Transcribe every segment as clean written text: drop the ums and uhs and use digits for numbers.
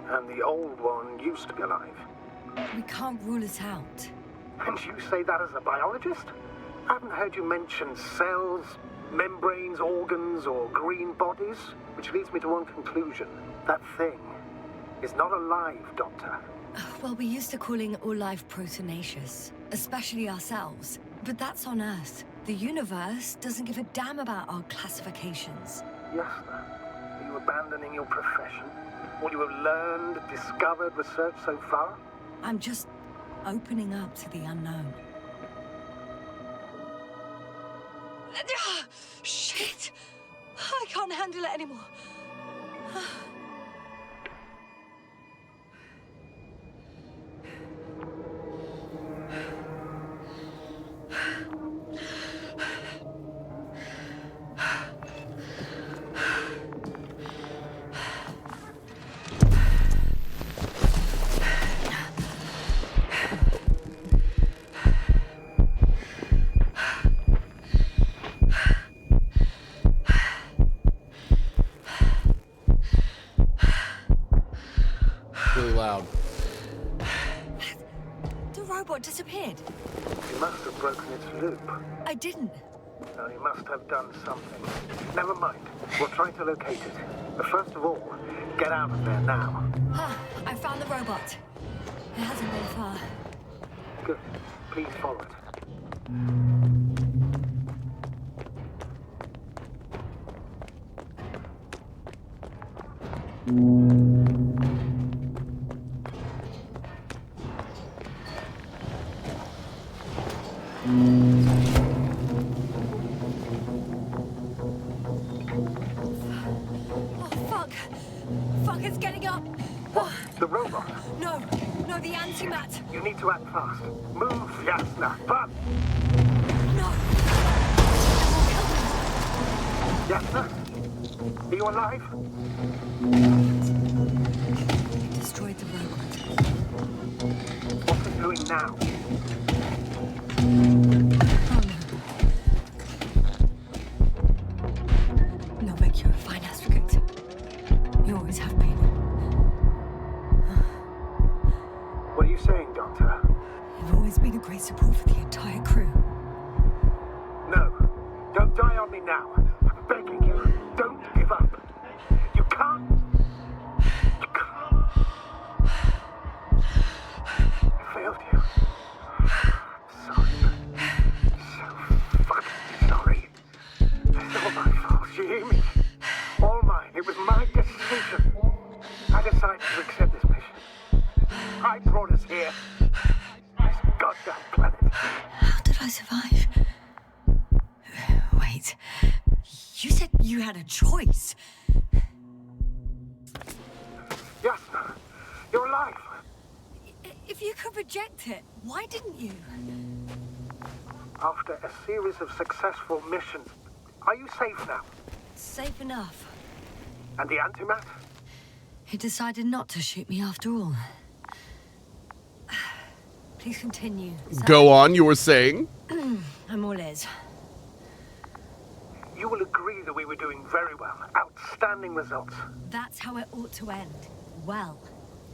and the old one used to be alive. We can't rule it out. And you say that as a biologist? I haven't heard you mention cells, membranes, organs, or green bodies, which leads me to one conclusion. That thing is not alive, Doctor. Well, we're used to calling all life proteinaceous, especially ourselves. But that's on Earth. The universe doesn't give a damn about our classifications. Yes, sir. Are you abandoning your profession? All you have learned, discovered, researched so far? I'm just opening up to the unknown. Shit! I can't handle it anymore. Really loud. The robot disappeared. You must have broken its loop. I didn't. No, you must have done something. Never mind. We'll try to locate it. But first of all, get out of there now. I found the robot. It hasn't gone far. Good. Please follow it. Oh, fuck! Fuck, it's getting up! What? The robot? No, the antimat! You need to act fast. Move, Yasna. But No! Yasna? Are you alive? It destroyed the robot. What's it doing now? Oh no. No, Vic, you're a fine advocate. You always have been. What are you saying, Doctor? You've always been a great support for the entire crew. No. Don't die on me now. I'm begging you. Don't give up. You can't. You can't. I failed you. Sorry. So fucking sorry. It's all my fault. You hear me? All mine. It was my decision. I decided to accept this mission. I brought us here. This goddamn planet. How did I survive? Wait. You said you had a choice. Yasna, you're alive. If you could reject it, why didn't you? After a series of successful missions, are you safe now? Safe enough. And the antimat? He decided not to shoot me after all. Please continue. sir. Go on, you were saying? I'm all ears. You will agree that we were doing very well. Outstanding results. That's how it ought to end. Well.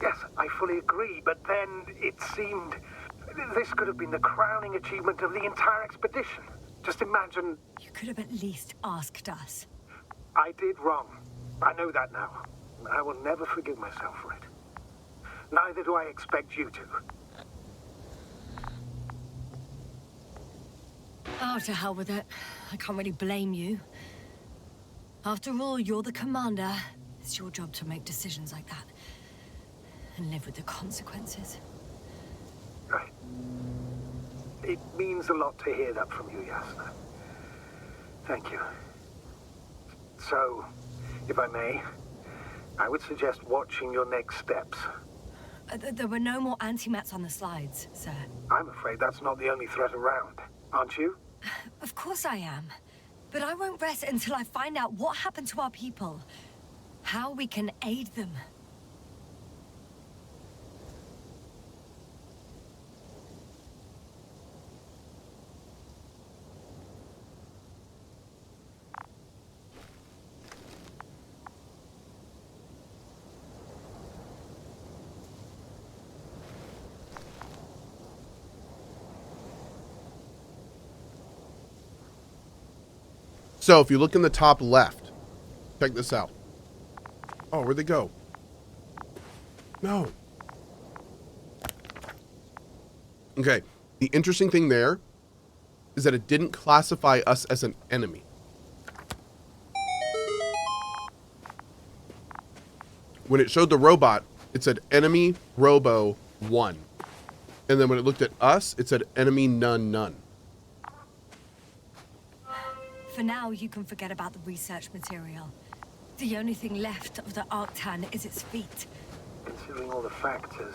Yes, I fully agree, but then it seemed this could have been the crowning achievement of the entire expedition. Just imagine. You could have at least asked us. I did wrong. I know that now. I will never forgive myself for it. Neither do I expect you to. Oh, to hell with it. I can't really blame you. After all, you're the commander. It's your job to make decisions like that. And live with the consequences. Right. It means a lot to hear that from you, Yasna. Thank you. So, if I may, I would suggest watching your next steps. There were no more antimats on the slides, sir. I'm afraid that's not the only threat around, aren't you? Of course I am. But I won't rest until I find out what happened to our people. How we can aid them. So if you look in the top left, check this out. Oh, where'd they go? No. Okay. The interesting thing there is that it didn't classify us as an enemy. When it showed the robot, it said enemy robo 1. And then when it looked at us, it said enemy none. For now, you can forget about the research material. The only thing left of the Arctan is its feet. Considering all the factors,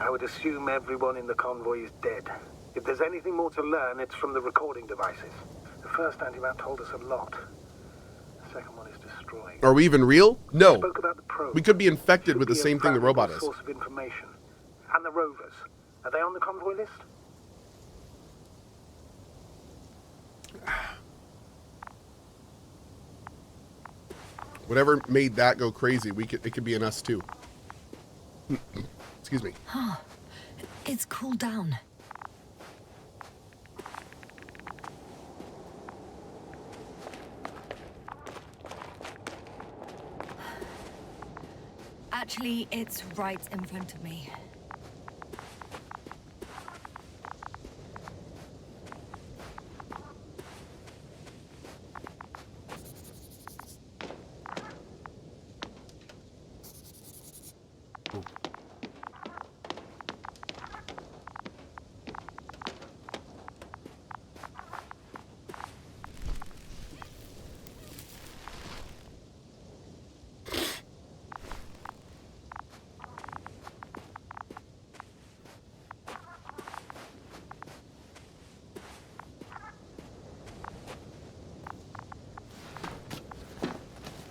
I would assume everyone in the convoy is dead. If there's anything more to learn, it's from the recording devices. The first antimat told us a lot. The second one is destroyed. Are we even real? No. Spoke about the probe. We could be infected Should with the be a same thing the valuable robot is. Source of information. And the rovers. Are they on the convoy list? Whatever made that go crazy, it could be in us too. Excuse me. Huh. It's cooled down. Actually, it's right in front of me.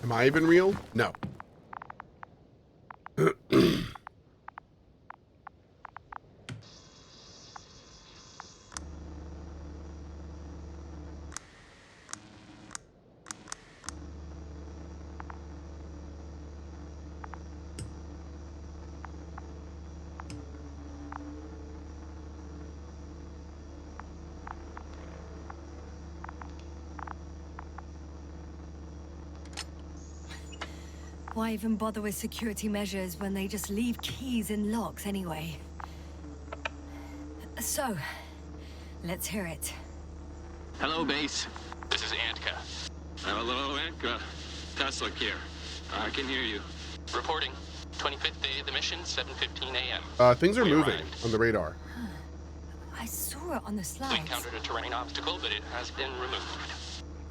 Am I even real? No. Why even bother with security measures when they just leave keys in locks anyway? So, let's hear it. Hello, base. This is Antka. Hello, Antka. Tesla here. I can hear you. Reporting. 25th day of the mission, 7:15 a.m. Things are We moving arrived. on the radar. I saw it on the We slides. encountered a terrain obstacle, but it has been removed.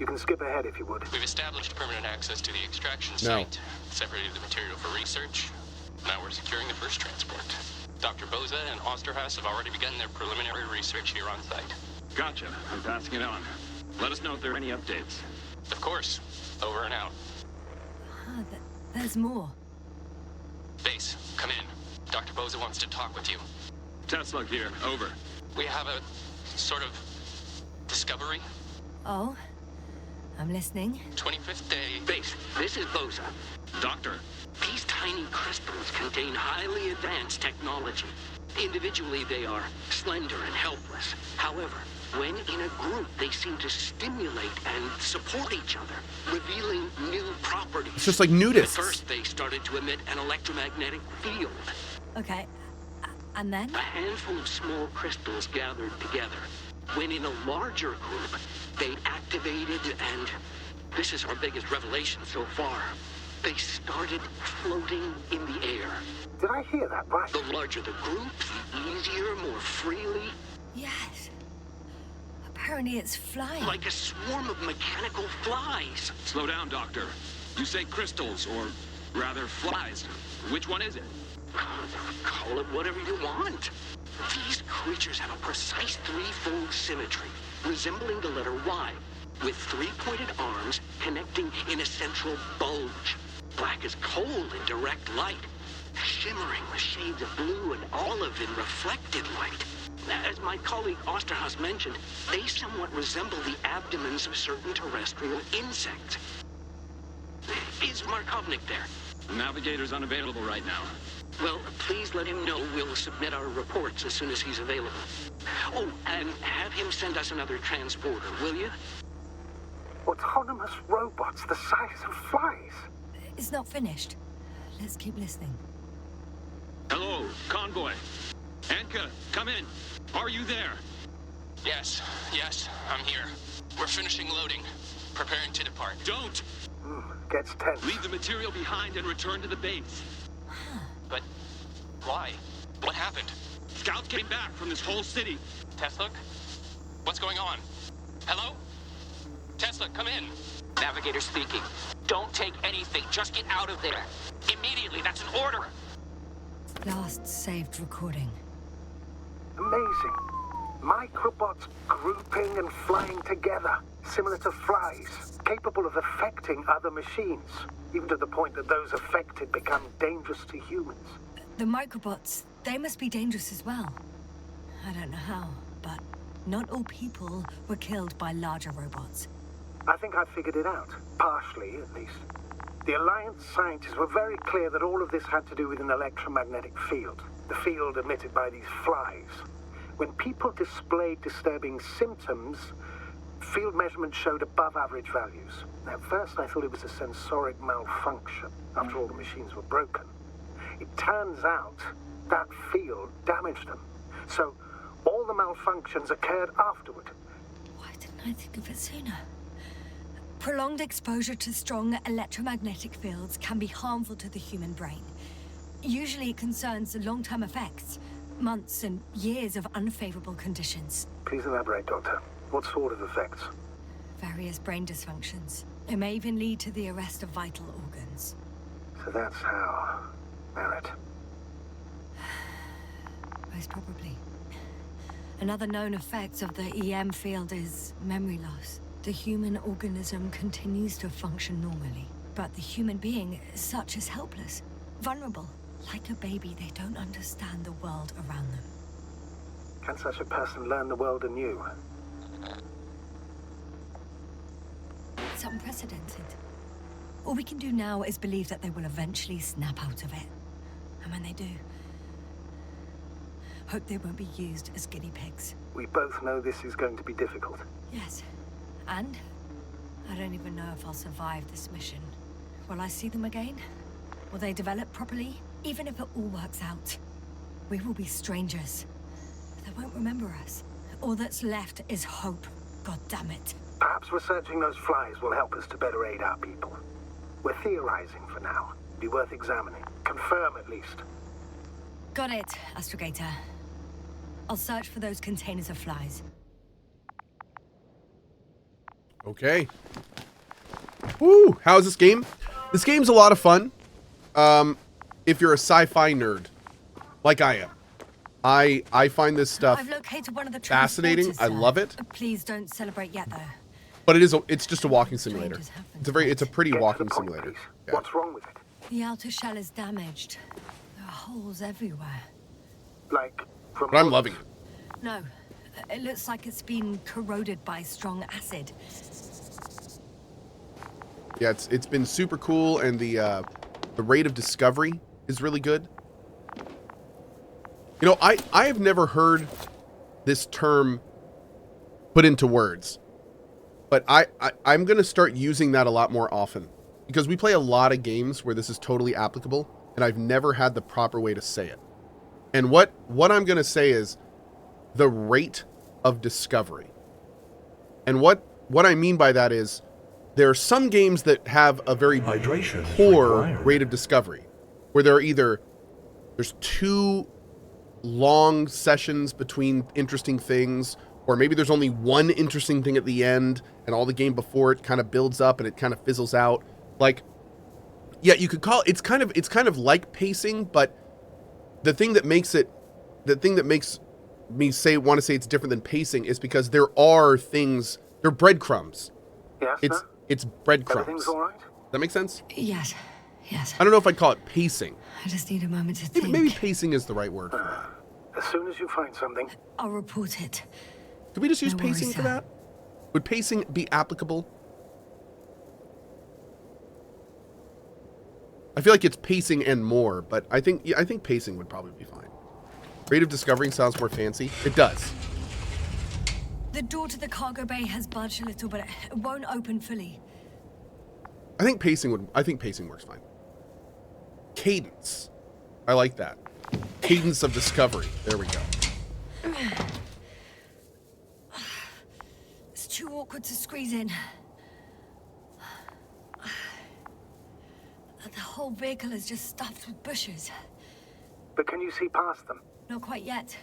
You can skip ahead if you would. We've established permanent access to the extraction No. site, separated the material for research. Now we're securing the first transport. Dr. Boza and Osterhaus have already begun their preliminary research here on site. Gotcha. I'm passing it on. Let us know if there are any updates. Of course. Over and out. Ah, there's more. Base, come in. Dr. Boza wants to talk with you. Tesla here. Over. We have a sort of discovery. Oh? I'm listening. 25th day. Base, this is Boza. Doctor. These tiny crystals contain highly advanced technology. Individually, they are slender and helpless. However, when in a group, they seem to stimulate and support each other, revealing new properties. It's just like At nudists. first, they started to emit an electromagnetic field. Okay. And then? A handful of small crystals gathered together. When in a larger group, they activated and... this is our biggest revelation so far. They started floating in the air. Did I hear that right? The larger the group, the easier, more freely. Yes. Apparently it's flying. Like a swarm of mechanical flies. Slow down, Doctor. You say crystals, or rather flies. Which one is it? Call it whatever you want. These creatures have a precise threefold symmetry, resembling the letter Y, with three-pointed arms connecting in a central bulge. Black as coal in direct light, shimmering with shades of blue and olive in reflected light. As my colleague Osterhaus mentioned, they somewhat resemble the abdomens of certain terrestrial insects. Is Markovnik there? The navigator's unavailable right now. Well, please let him know we'll submit our reports as soon as he's available. Oh, and have him send us another transporter, will you? Autonomous robots the size of flies. It's not finished. Let's keep listening. Hello, convoy. Anka, come in. Are you there? Yes, I'm here. We're finishing loading. Preparing to depart. Don't! Gets tense. Leave the material behind and return to the base. But why? What happened? Scouts came back from this whole city. Tesla? What's going on? Hello? Tesla, come in. Navigator speaking. Don't take anything. Just get out of there. Immediately. That's an order. Last saved recording. Amazing. Microbots grouping and flying together, similar to flies, capable of affecting other machines, even to the point that those affected become dangerous to humans. The microbots, they must be dangerous as well. I don't know how, but not all people were killed by larger robots. I think I figured it out, partially at least. The Alliance scientists were very clear that all of this had to do with an electromagnetic field, the field emitted by these flies. When people displayed disturbing symptoms, field measurements showed above average values. At first I thought it was a sensoric malfunction. After all, the machines were broken. It turns out that field damaged them. So all the malfunctions occurred afterward. Why didn't I think of it sooner? Prolonged exposure to strong electromagnetic fields can be harmful to the human brain. Usually it concerns long-term effects, months and years of unfavorable conditions. Please elaborate, Doctor. What sort of effects? Various brain dysfunctions. It may even lead to the arrest of vital organs. So that's how... Merit. Most probably. Another known effect of the EM field is memory loss. The human organism continues to function normally, but the human being as such is helpless, vulnerable. Like a baby, they don't understand the world around them. Can such a person learn the world anew? It's unprecedented. All we can do now is believe that they will eventually snap out of it. And when they do, hope they won't be used as guinea pigs. We both know this is going to be difficult. Yes. And I don't even know if I'll survive this mission. Will I see them again? Will they develop properly? Even if it all works out, we will be strangers. They won't remember us. All that's left is hope. God damn it. Perhaps researching those flies will help us to better aid our people. We're theorizing for now. Be worth examining. Confirm at least. Got it, Astrogator. I'll search for those containers of flies. Okay. Woo! How's this game? This game's a lot of fun. If you're a sci-fi nerd, like I am, I find this stuff I've located one of the fascinating. transporters, I sir. love it. Please don't celebrate yet, though. But it's just a walking simulator. It's a pretty Get to walking the point, simulator. please. Yeah. What's wrong with it? The outer shell is damaged. There are holes everywhere. Like, from... But I'm loving it. No, it looks like it's been corroded by strong acid. Yeah, it's been super cool, and the rate of discovery is really good. You know, I have never heard this term put into words, but I'm going to start using that a lot more often, because we play a lot of games where this is totally applicable, and I've never had the proper way to say it. And what I'm going to say is the rate of discovery. And what I mean by that is there are some games that have a very poor rate of discovery, where there's too long sessions between interesting things, or maybe there's only one interesting thing at the end and all the game before it kind of builds up and it kind of fizzles out. Like, yeah, you could call it's kind of like pacing, but the thing that makes me want to say it's different than pacing is because they're breadcrumbs. Yes, sir? It's breadcrumbs. Everything's all right? That make sense? Yes. I don't know if I'd call it pacing. I just need a moment to think. Maybe pacing is the right word for that. As soon as you find something... I'll report it. Could we just use No worries, pacing for sir. that? Would pacing be applicable? I feel like it's pacing and more, but I think pacing would probably be fine. Rate of discovering sounds more fancy. It does. The door to the cargo bay has budged a little, but it won't open fully. I think pacing works fine. Cadence. I like that. Cadence of discovery. There we go. It's too awkward to squeeze in. The whole vehicle is just stuffed with bushes. But can you see past them? Not quite yet.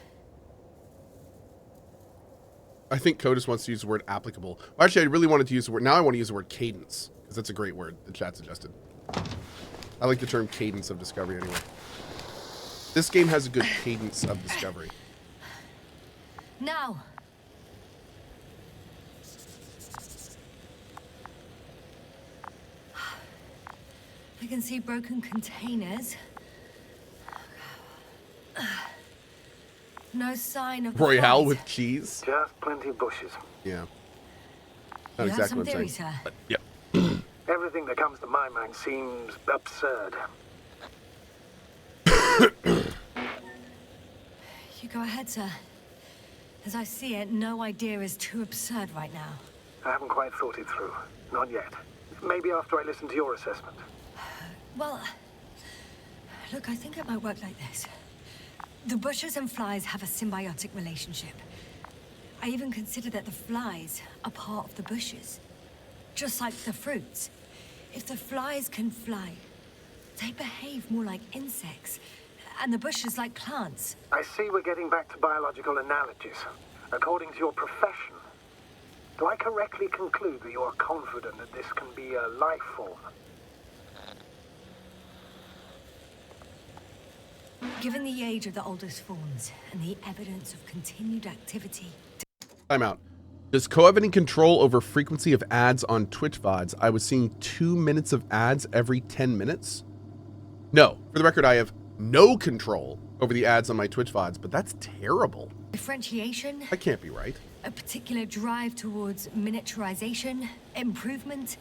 I think Cohh wants to use the word applicable. Well, actually, I really wanted to use the word. Now I want to use the word cadence, because that's a great word the chat suggested. I like the term cadence of discovery anyway. This game has a good cadence of discovery. Now. I can see broken containers. No sign of Royale flies. with cheese? Just plenty of bushes. Yeah. You Not have exactly some what I'm theories, saying. sir. But, yep. Everything that comes to my mind seems absurd. You go ahead, sir. As I see it, no idea is too absurd right now. I haven't quite thought it through. Not yet. Maybe after I listen to your assessment. Well, look, I think it might work like this. The bushes and flies have a symbiotic relationship. I even consider that the flies are part of the bushes. Just like the fruits. If the flies can fly, they behave more like insects, and the bushes like plants. I see we're getting back to biological analogies. According to your profession, do I correctly conclude that you are confident that this can be a life form? Given the age of the oldest forms and the evidence of continued activity... Time out. Does Cohh have any control over frequency of ads on Twitch VODs? I was seeing 2 minutes of ads every 10 minutes. No. For the record, I have no control over the ads on my Twitch VODs, but that's terrible. Differentiation, That can't be right. a particular drive towards miniaturization, improvement,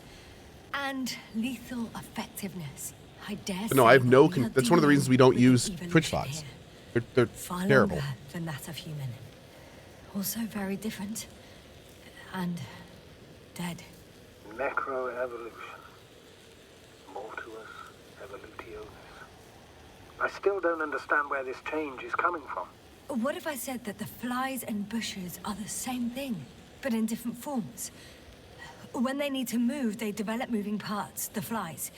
and lethal effectiveness. I dare But no, say I have no... we are That's one of the reasons we dealing don't with use evolution Twitch VODs. here. They're Far terrible. longer than that of human. Also very different. And dead. Necroevolution. Mortuus evolutionis. I still don't understand where this change is coming from. What if I said that the flies and bushes are the same thing, but in different forms? When they need to move, they develop moving parts, the flies.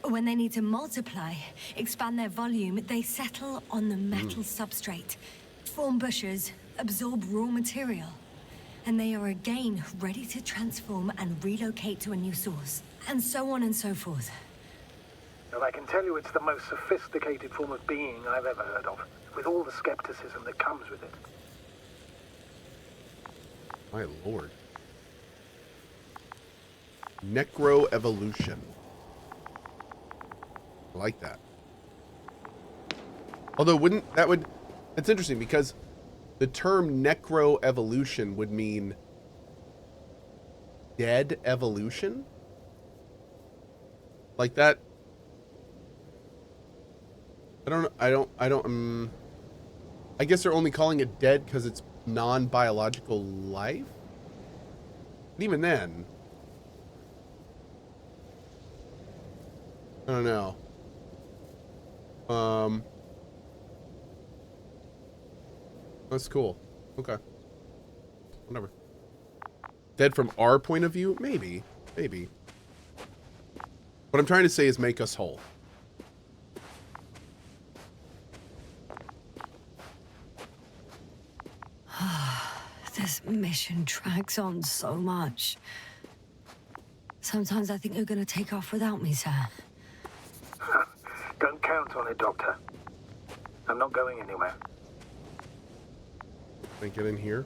When they need to multiply, expand their volume, they settle on the metal substrate, form bushes, absorb raw material. And they are again ready to transform and relocate to a new source. And so on and so forth. Well, I can tell you it's the most sophisticated form of being I've ever heard of, with all the skepticism that comes with it. My lord. Necroevolution. I like that. Although that's interesting because the term necroevolution would mean dead evolution? Like that. I guess they're only calling it dead because it's non-biological life? And even then, I don't know. That's cool. Okay. Whatever. Dead from our point of view? Maybe. Maybe. What I'm trying to say is make us whole. This mission drags on so much. Sometimes I think you're gonna take off without me, sir. Don't count on it, Doctor. I'm not going anywhere. Can I get in here?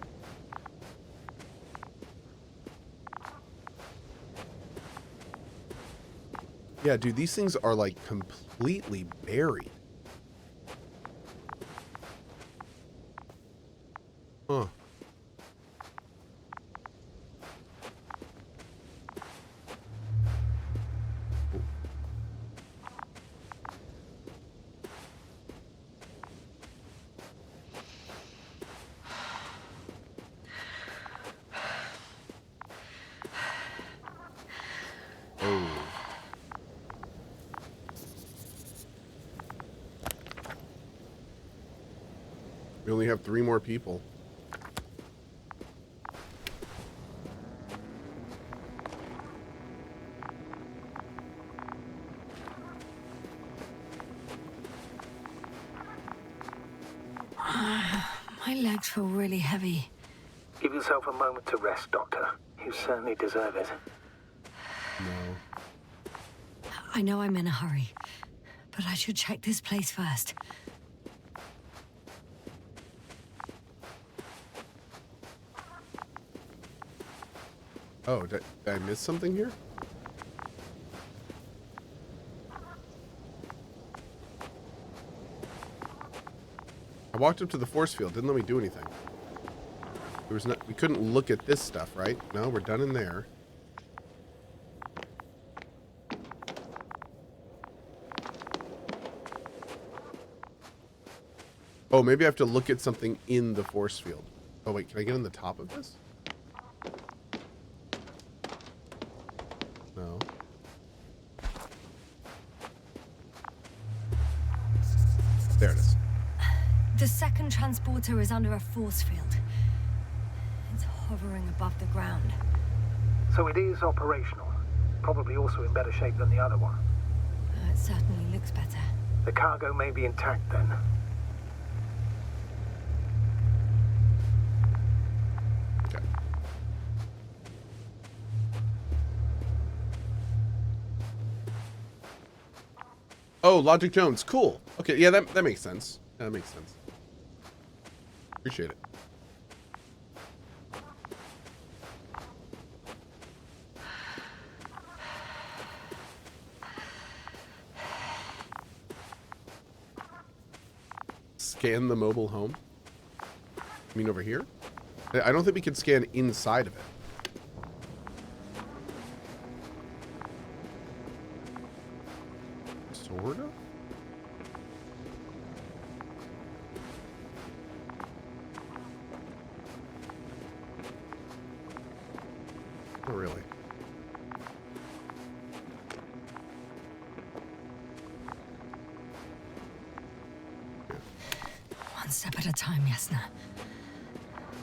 Yeah, dude, these things are like completely buried. Huh. We only have 3 more people. My legs feel really heavy. Give yourself a moment to rest, Doctor. You certainly deserve it. No. I know I'm in a hurry, but I should check this place first. Oh, did I miss something here? I walked up to the force field. Didn't let me do anything. There was we couldn't look at this stuff, right? No, we're done in there. Oh, maybe I have to look at something in the force field. Oh, wait, can I get on the top of this? No. There it is. The second transporter is under a force field. It's hovering above the ground. So it is operational. Probably also in better shape than the other one. It certainly looks better. The cargo may be intact then. Okay. Oh, Logic Jones. Cool. Okay, yeah, that makes sense. That makes sense. Appreciate it. Scan the mobile home? I mean over here? I don't think we can scan inside of it. Sort of? Not really. One step at a time, Yasna.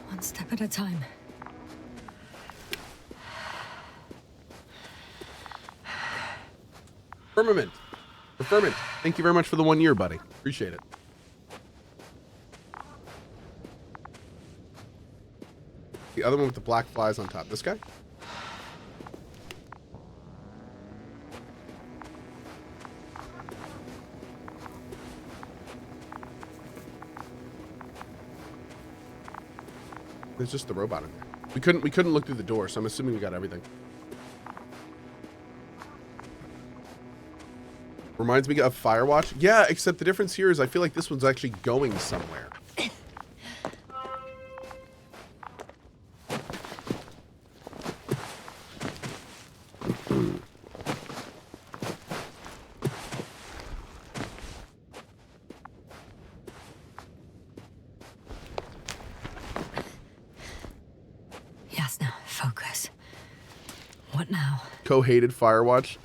One step at a time. Firmament. Firmament. Thank you very much for the 1 year, buddy. Appreciate it. The other one with the black flies on top. This guy? There's just the robot in there. We couldn't look through the door, so I'm assuming we got everything. Reminds me of Firewatch. Yeah, except the difference here is I feel like this one's actually going somewhere. Yasna, focus. What now? Cohh hated Firewatch.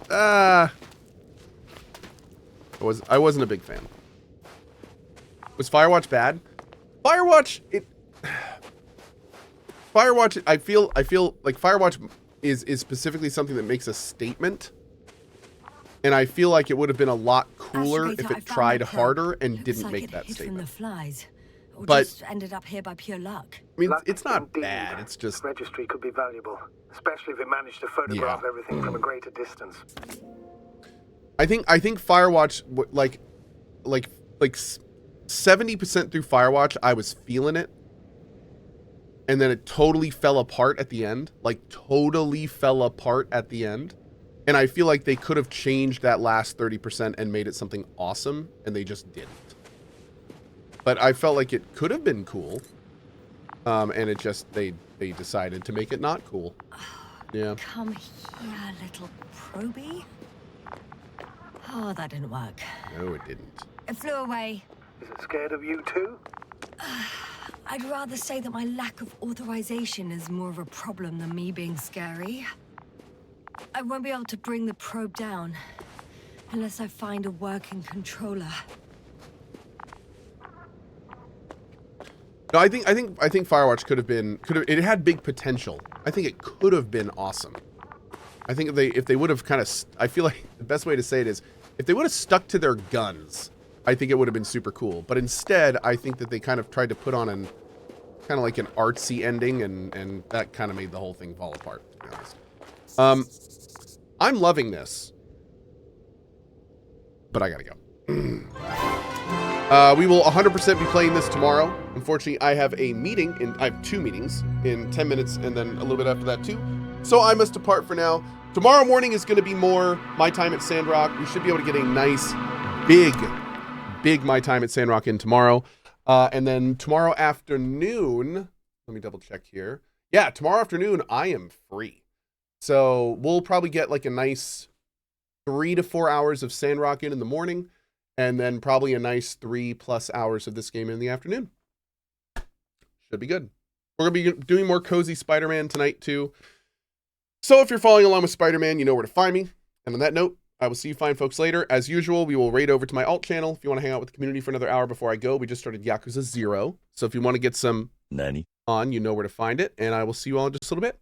I wasn't a big fan. Was Firewatch bad? Firewatch, I feel like Firewatch is specifically something that makes a statement. And I feel like it would have been a lot cooler if it tried harder and didn't make that statement. From the flies, or But just ended up here by pure luck. I mean, Luck it's not indeed. bad. It's just Registry could be valuable, especially if it managed to photograph everything from a greater distance. I think Firewatch like 70% through Firewatch I was feeling it. And then it totally fell apart at the end. Like totally fell apart at the end. And I feel like they could have changed that last 30% and made it something awesome, and they just didn't. But I felt like it could have been cool. And it just they decided to make it not cool. Yeah. Come here, little probie. Oh, that didn't work. No, it didn't. It flew away. Is it scared of you too? I'd rather say that my lack of authorization is more of a problem than me being scary. I won't be able to bring the probe down unless I find a working controller. No, I think Firewatch could have, it had big potential. I think it could have been awesome. I think if they would have kind of, I feel like the best way to say it is, if they would have stuck to their guns, I think it would have been super cool. But instead, I think that they kind of tried to put on an, kind of like an artsy ending, and that kind of made the whole thing fall apart, to be honest. I'm loving this. But I gotta go. We will 100% be playing this tomorrow. Unfortunately, I have a meeting, I have 2 meetings in 10 minutes, and then a little bit after that too. So I must depart for now. Tomorrow morning is going to be more My Time at Sandrock. We should be able to get a nice, big My Time at Sandrock in tomorrow. And then tomorrow afternoon, let me double check here. Yeah, tomorrow afternoon, I am free. So we'll probably get like a nice 3 to 4 hours of Sandrock in the morning, and then probably a nice 3+ hours of this game in the afternoon. Should be good. We're going to be doing more Cozy Spider-Man tonight too. So if you're following along with Spider-Man, you know where to find me. And on that note, I will see you fine folks later. As usual, we will raid over to my alt channel. If you want to hang out with the community for another hour before I go, we just started Yakuza 0. So if you want to get some on, you know where to find it. And I will see you all in just a little bit.